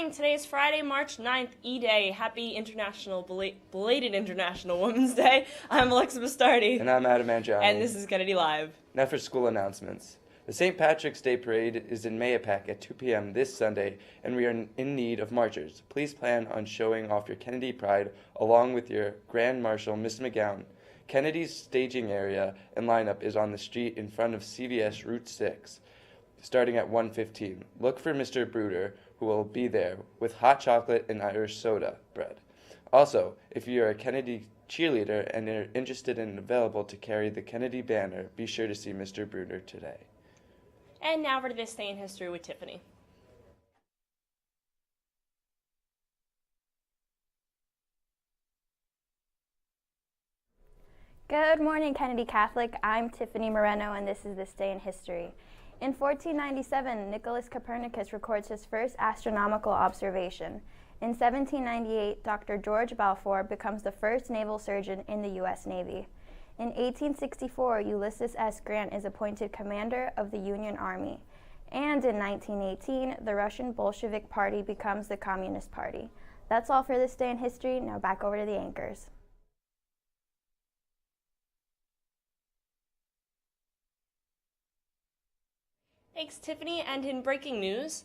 morning. Today is Friday, March 9th, E-Day. Happy belated International Women's Day. I'm Alexa Bastardi. And I'm Andreani. And this is Kennedy Live. Now for school announcements. The St. Patrick's Day Parade is in Mayapack at 2 p.m. this Sunday, and we are in need of marchers. Please plan on showing off your Kennedy pride along with your Grand Marshal, Miss McGowan. Kennedy's staging area and lineup is on the street in front of CVS Route 6, starting at 1:15. Look for Mr. Bruder, who will be there with hot chocolate and Irish soda bread. Also, if you are a Kennedy cheerleader and are interested and available to carry the Kennedy banner, be sure to see Mr. Bruder today. And now for This Day in History with Tiffany. Good morning, Kennedy Catholic. I'm Tiffany Moreno, and this is This Day in History. In 1497, Nicholas Copernicus records his first astronomical observation. In 1798, Dr. George Balfour becomes the first naval surgeon in the U.S. Navy. In 1864, Ulysses S. Grant is appointed commander of the Union Army. And in 1918, the Russian Bolshevik Party becomes the Communist Party. That's all for This Day in History. Now back over to the anchors. Thanks, Tiffany. And in breaking news,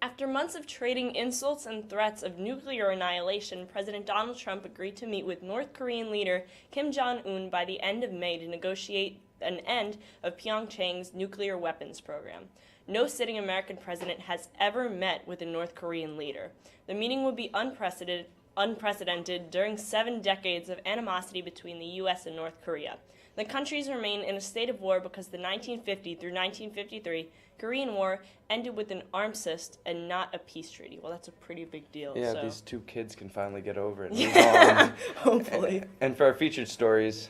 after months of trading insults and threats of nuclear annihilation, President Donald Trump agreed to meet with North Korean leader Kim Jong-un by the end of May to negotiate an end of Pyeongchang's nuclear weapons program. No sitting American president has ever met with a North Korean leader. The meeting would be unprecedented during 7 decades of animosity between the U.S. and North Korea. The countries remain in a state of war because the 1950 through 1953 Korean War ended with an armistice and not a peace treaty. Well, that's a pretty big deal. Yeah, so. These two kids can finally get over it and move on. Hopefully. And for our featured stories,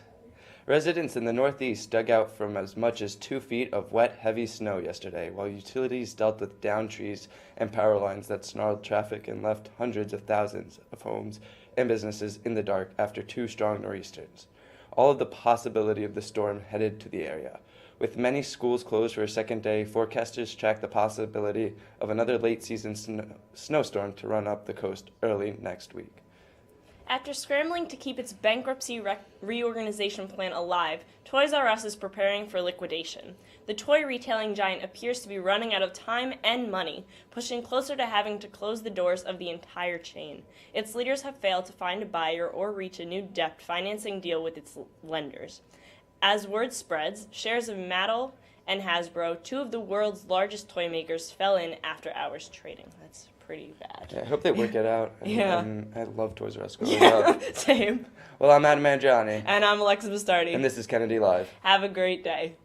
residents in the Northeast dug out from as much as 2 feet of wet, heavy snow yesterday, while utilities dealt with downed trees and power lines that snarled traffic and left hundreds of thousands of homes and businesses in the dark after 2 strong nor'easters. All of the possibility of the storm headed to the area. With many schools closed for a second day, forecasters track the possibility of another late-season snowstorm to run up the coast early next week. After scrambling to keep its bankruptcy reorganization plan alive, Toys R Us is preparing for liquidation. The toy retailing giant appears to be running out of time and money, pushing closer to having to close the doors of the entire chain. Its leaders have failed to find a buyer or reach a new debt financing deal with its lenders. As word spreads, shares of Mattel and Hasbro, 2 of the world's largest toy makers, fell in after hours trading. That's pretty bad. Yeah, I hope they work it out. Yeah. I love Toys R Us growing up. Same. Well, I'm Andreani. And I'm Alexa Bastardi. And this is Kennedy Live. Have a great day.